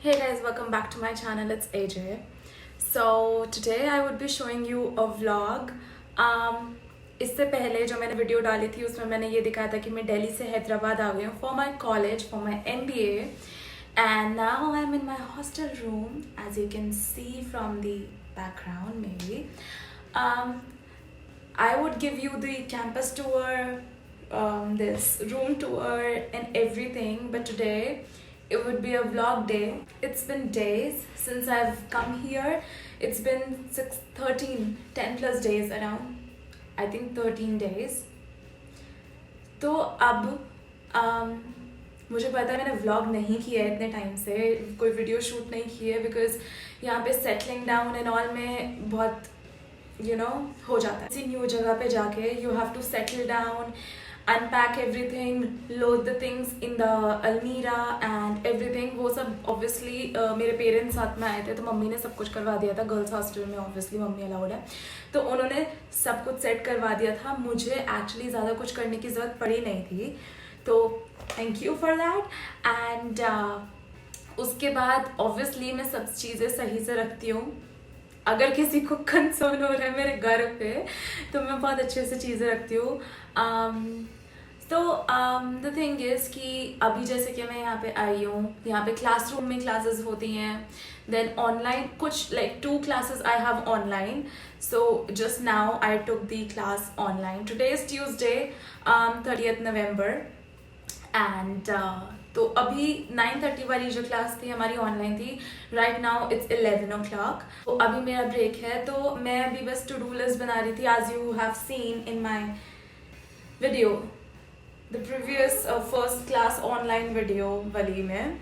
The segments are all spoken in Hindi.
Hey guys, welcome back to my channel. It's AJ. So today I would be showing you a vlog. इससे पहले जो मैंने वीडियो डाली थी उसमें मैंने ये दिखाया था कि मैं दिल्ली से हैदराबाद आ गई हूँ for my college, for my MBA. And now I'm in my hostel room, as you can see from the background maybe. I would give you the campus tour, this room tour and everything, but today it would be a vlog day. It's been days since I've come here. It's been 10 plus days around. I think 13 days. तो अब मुझे पता है मैंने व्लॉग नहीं किया है इतने टाइम से, कोई वीडियो शूट नहीं की है बिकॉज यहाँ पे सेटलिंग डाउन एंड ऑल में बहुत हो जाता है. किसी न्यू जगह पे जाके you have to settle down, unpack everything, load the things in the almirah and everything. वो सब ऑब्वियसली मेरे पेरेंट्स साथ में आए थे तो मम्मी ने सब कुछ करवा दिया था. गर्ल्स हॉस्टल में ऑब्वियसली मम्मी अलाउड है तो उन्होंने सब कुछ सेट करवा दिया था. मुझे एक्चुअली ज़्यादा कुछ करने की ज़रूरत पड़ी नहीं थी, तो thank you for that. And उसके बाद ऑब्वियसली मैं सब चीज़ें सही से रखती हूँ. अगर किसी को कंसर्न हो रहा है मेरे घर पे तो मैं बहुत अच्छे से चीज़ें रखती हूँ. तो द थिंग इज़ कि अभी जैसे कि मैं यहाँ पे आई हूँ, यहाँ पे क्लासरूम में क्लासेस होती हैं, देन ऑनलाइन कुछ like 2 classes I have online. So just now I took the class online. Today is Tuesday, 30th November. And तो अभी 9:30 वाली जो क्लास थी हमारी ऑनलाइन थी. Right now it's 11 o'clock. तो अभी मेरा ब्रेक है तो मैं अभी बस टू डू लिस्ट बना रही थी, as you have seen in my video, the previous first class online video वाली में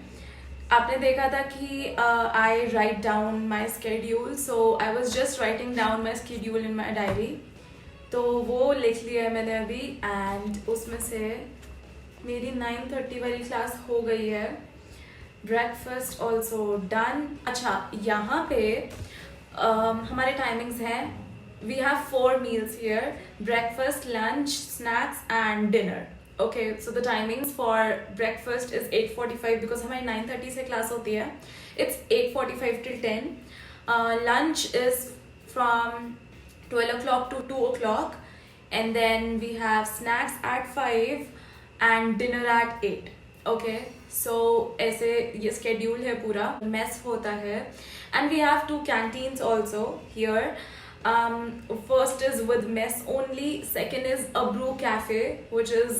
आपने देखा था कि I write down my schedule. So I was just writing down my schedule in my diary. तो वो लिख लिया है मैंने अभी एंड उसमें से मेरी 9:30 वाली क्लास हो गई है. Breakfast also done. अच्छा, यहाँ पे हमारे टाइमिंग्स हैं. We have 4 meals here: breakfast, lunch, snacks and dinner. Okay, so the timings for breakfast is 8:45 because हमारी 9:30 से क्लास होती है. It's 8:45 till 10. Lunch is from 12 o'clock to 2 o'clock and then we have snacks at 5 and dinner at 8. Okay, so ऐसे ये schedule है पूरा. Mess होता है and we have 2 canteens also here. First is with mess only, second is a brew cafe which is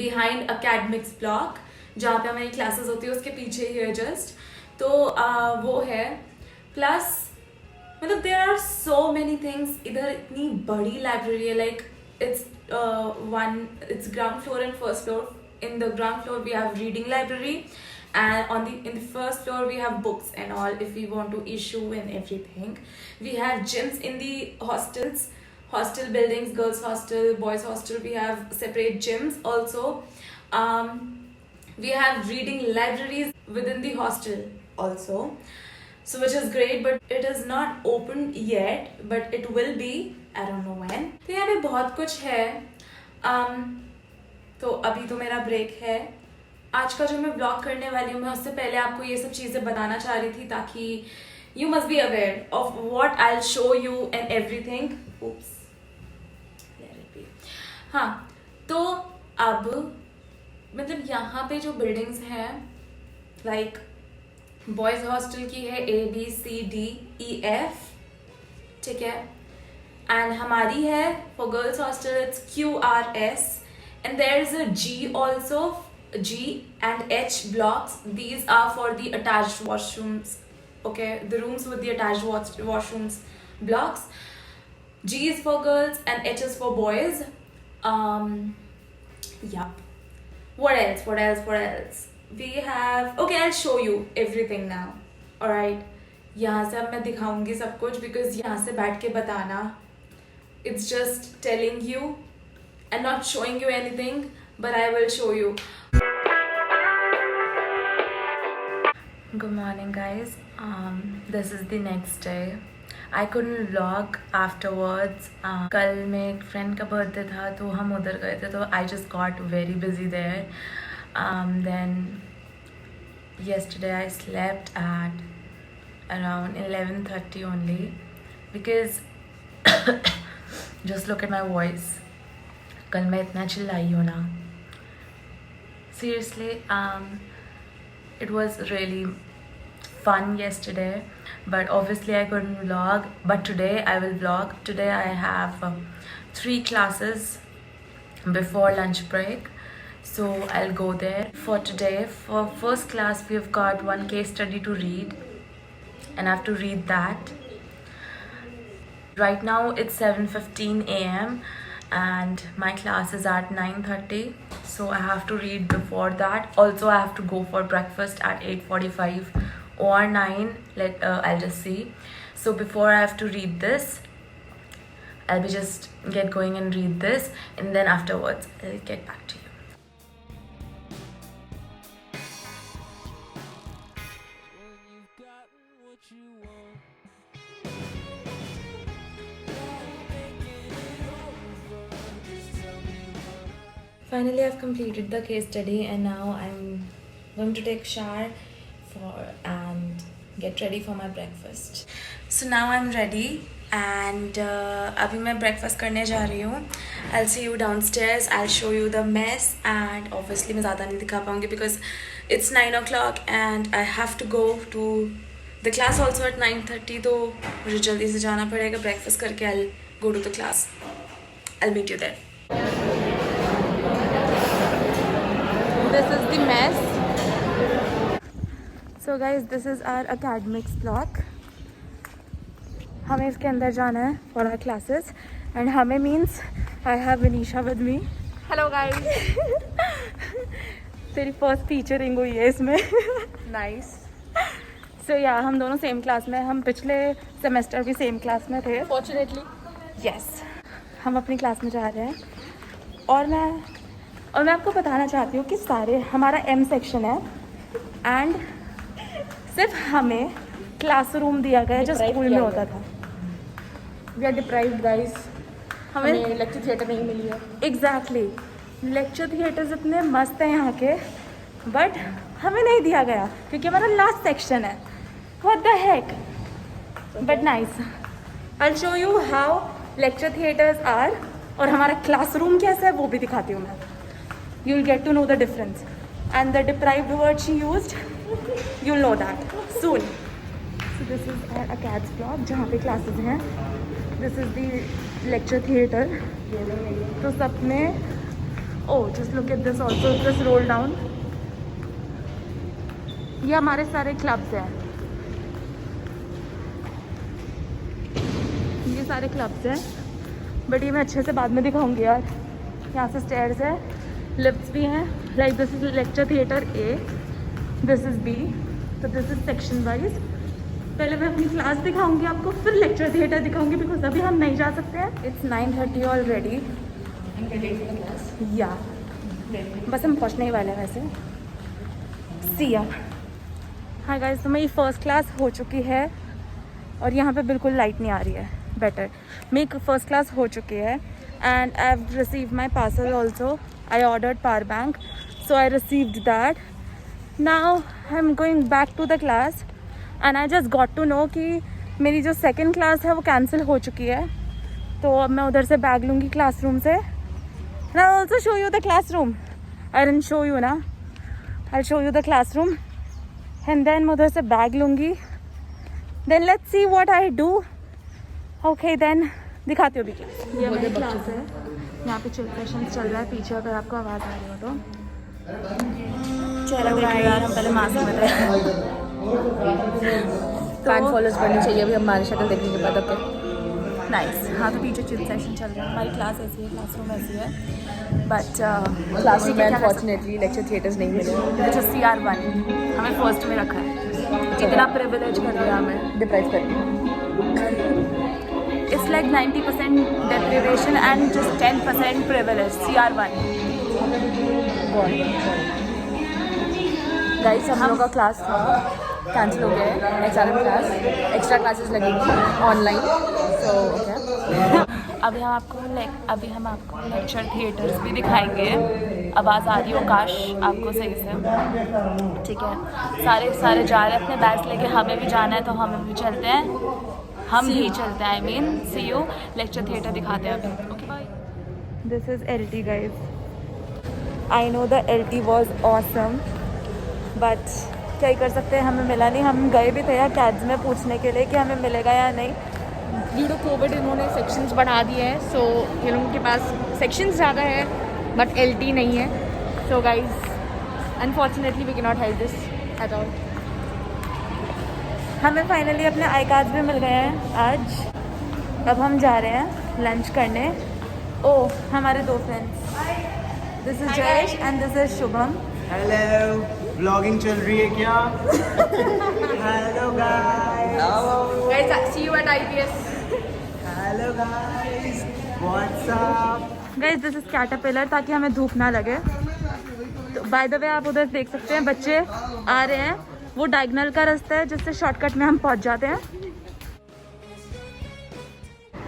behind academics block जहाँ पे हमारी classes होती है उसके पीछे ही है just. तो वो है. Plus मतलब there are so many things. इधर इतनी बड़ी library है, like it's ground floor and first floor. In the ground floor we have reading library and in the first floor we have books and all if we want to issue and everything. We have gyms in the hostel buildings, girls hostel, boys hostel. We have separate gyms also. We have reading libraries within the hostel also, so which is great, but it is not open yet, but it will be. I don't know when. तो यहाँ पे बहुत कुछ है. तो अभी तो मेरा ब्रेक है. आज का जो मैं ब्लॉग करने वाली हूँ मैं उससे पहले आपको ये सब चीज़ें बताना चाह रही थी ताकि you must be aware of what I will show you and everything. oops, let it be. हाँ, तो अब मतलब यहाँ पे जो बिल्डिंग्स हैं लाइक बॉयज़ हॉस्टल की है ABCDEF, ठीक है, एंड हमारी है for girls hostel it's QRS, and there is a G also. G and H blocks, these are for the attached washrooms. Okay, the rooms with the attached washrooms blocks. G is for girls and H is for boys. Yeah. What else? We have, okay, I'll show you everything now. Alright, यहाँ से अब मैं दिखाऊंगी सब कुछ because यहाँ से बैठ के बताना, it's just telling you and not showing you anything, but I will show you. Good morning guys. This is the next day. I couldn't vlog afterwards. कल में एक फ्रेंड का बर्थडे था तो हम उधर गए थे तो I just got very busy there. Then Yesterday I slept at around 11:30 only because just look at my voice. कल मैं इतना चिल्लाई हूँ ना. Seriously, it was really fun yesterday, but obviously I couldn't vlog. But today I will vlog. Today I have 3 classes before lunch break, so I'll go there. For today, for first class, we have got one case study to read, and I have to read that. Right now it's 7:15 a.m. and my class is at 9:30, so I have to read before that. Also, I have to go for breakfast at 8:45 or 9. I'll just see. So before I have to read this, I'll be just get going and read this, and then afterwards I'll get back to you. Finally, I've completed the case study, and now I'm going to take a shower and get ready for my breakfast. So now I'm ready, and अभी मैं breakfast करने जा रही हूँ. I'll see you downstairs. I'll show you the mess, and obviously मैं ज़्यादा नहीं दिखा पाऊँगी because it's 9 o'clock and I have to go to the class also at 9:30. तो मुझे जल्दी से जाना पड़ेगा. Breakfast करके I'll go to the class. I'll meet you there. This is the mess. So guys, this is our academics block. हमें इसके अंदर जाना है for our classes, and हमें means I have Vinisha with me. Hello guys. तेरी first featuring हुई है इसमें. Nice. So yeah, हम दोनों same class में. हम पिछले semester भी same class में थे. Fortunately. Yes. हम अपनी class में जा रहे हैं, और मैं आपको बताना चाहती हूँ कि सारे हमारा M सेक्शन है, एंड सिर्फ हमें क्लासरूम दिया गया जो स्कूल में होता था. We are deprived guys. हमें लेक्चर थिएटर नहीं मिली है. एग्जैक्टली. लेक्चर थिएटर्स इतने मस्त हैं यहाँ के, बट हमें नहीं दिया गया क्योंकि हमारा लास्ट सेक्शन है. What the heck. But nice. I will show you how lecture theatres are, और हमारा क्लासरूम कैसा है वो भी दिखाती हूँ मैं. You'll get to know the difference, and the deprived word she used, you'll know that soon. So this is our ACADS block जहाँ पे classes हैं. This is the lecture theatre. तो सब में, oh just look at this also, just roll down. ये हमारे सारे clubs हैं. ये सारे clubs हैं, but ये मैं अच्छे से बाद में दिखाऊंगी यार. यहाँ से stairs है, लिफ्ट्स भी हैं. Like this is lecture theatre A, this is B. तो दिस इज सेक्शन वाइज. पहले मैं अपनी क्लास दिखाऊंगी आपको, फिर लेक्चर थिएटर दिखाऊंगी बिकॉज अभी हम नहीं जा सकते हैं. It's 9:30 already. या बस हम पहुँचने ही वाले हैं वैसे. सी या. हाँ गाइस, तो मेरी फर्स्ट क्लास हो चुकी है, और यहाँ पे बिल्कुल लाइट नहीं आ रही है. बेटर. मेरी फर्स्ट क्लास हो चुकी है, and I have received my parcel also. I ordered power bank, so I received that. Now I'm going back to the class, and I just got to know कि मेरी जो सेकेंड क्लास है वो कैंसिल हो चुकी है. तो अब मैं उधर से बैग लूँगी क्लासरूम से. And I'll also show you the classroom. I didn't show you ना. I'll show you the classroom, and then मैं उधर से बैग लूँगी. Then let's see what I do. Okay, then दिखाती हूँ अभी क्लास. ये मेरी क्लास है. यहाँ पे चिल सेशंस चल रहा है पीछे, अगर आपको आवाज़ आ रही हो तो. चलो यार, हम पहले मास्क में थे. फैन फॉलोअर्स बढ़नी चाहिए अभी हमारी शक्ल देखने के बाद. Okay nice. हाँ, तो पीछे चिल सेशन चल रहा है. हमारी क्लास ऐसी है, क्लासरूम ऐसी है, बट क्लास में अनफॉर्चुनेटली लेक्चर थिएटर्स नहीं मिले. जो CR1 हमें फर्स्ट में रखा है. इतना प्रिविलेज कर दिया हमें. डिप्राइव कर दिया. It's like 90% deprivation and just 10% privilege. CR1. Guys, हम लोगों का क्लास था, कैंसिल हो गया है. XRM क्लास, एक्स्ट्रा क्लासेस लगेंगी ऑनलाइन. So okay. अभी हम आपको लेक्चर थिएटर्स भी दिखाएंगे. आवाज़ आ रही हो काश आपको सही से। ठीक है, सारे जा रहे हैं अपने बैग्स लेके, हमें भी जाना है तो हम भी चलते हैं, हम भी चलते हैं। I mean see you, lecture theatre दिखाते हैं अभी। Okay bye. This is LT guys. I know the LT was awesome, but क्या ही कर सकते हैं, हमें मिला नहीं। हम गए भी थे यार कैड्स में पूछने के लिए कि हमें मिलेगा या नहीं। ड्यू टू कोविड इन्होंने सेक्शंस बढ़ा दिए हैं, सो ये लोगों के पास सेक्शंस ज़्यादा है बट LT नहीं है। So guys unfortunately we can not help this at all. हमें फाइनली अपने आई कार्ड्स भी मिल गए हैं आज। अब हम जा रहे हैं लंच करने। ओह, हमारे दो friends, this is Jayesh and this is Shubham. Hello, vlogging चल रही है क्या? Hello guys, see you at IPS। Hello guys, what's up? Guys this is caterpillar, ताकि हमें धूप ना लगे। तो बाय द वे आप उधर देख सकते हैं बच्चे आ रहे हैं, वो डायगोनल का रास्ता है जिससे शॉर्टकट में हम पहुंच जाते हैं।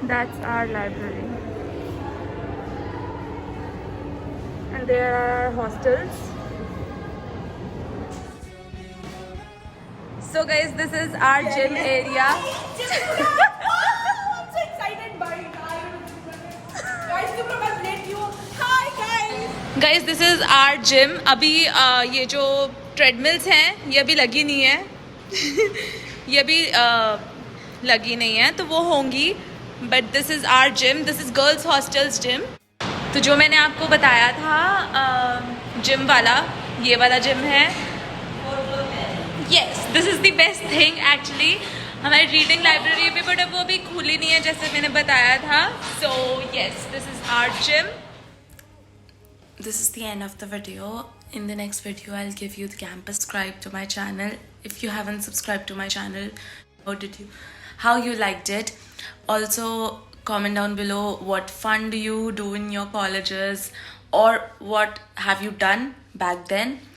That's our library and there are our hostels. So guys, this is our gym area. I'm so excited by guys, Subram has met you. Hi guys. Guys, this is our gym. अभी ये जो ट्रेडमिल्स हैं ये अभी लगी नहीं है ये अभी लगी नहीं है, तो वो होंगी। But this is our gym, this is girls hostels gym. तो जो मैंने आपको बताया था जिम वाला, ये वाला जिम है। Yes, this is the best thing actually. हमारी रीडिंग लाइब्रेरी भी, बट अब वो भी खुली नहीं है जैसे मैंने बताया था। So yes, this is our gym. This is the end of the video. In the next video, I'll give you the campus. Subscribe to my channel. If you haven't subscribed to my channel, how you liked it. Also, comment down below what fun do you do in your colleges, or what have you done back then.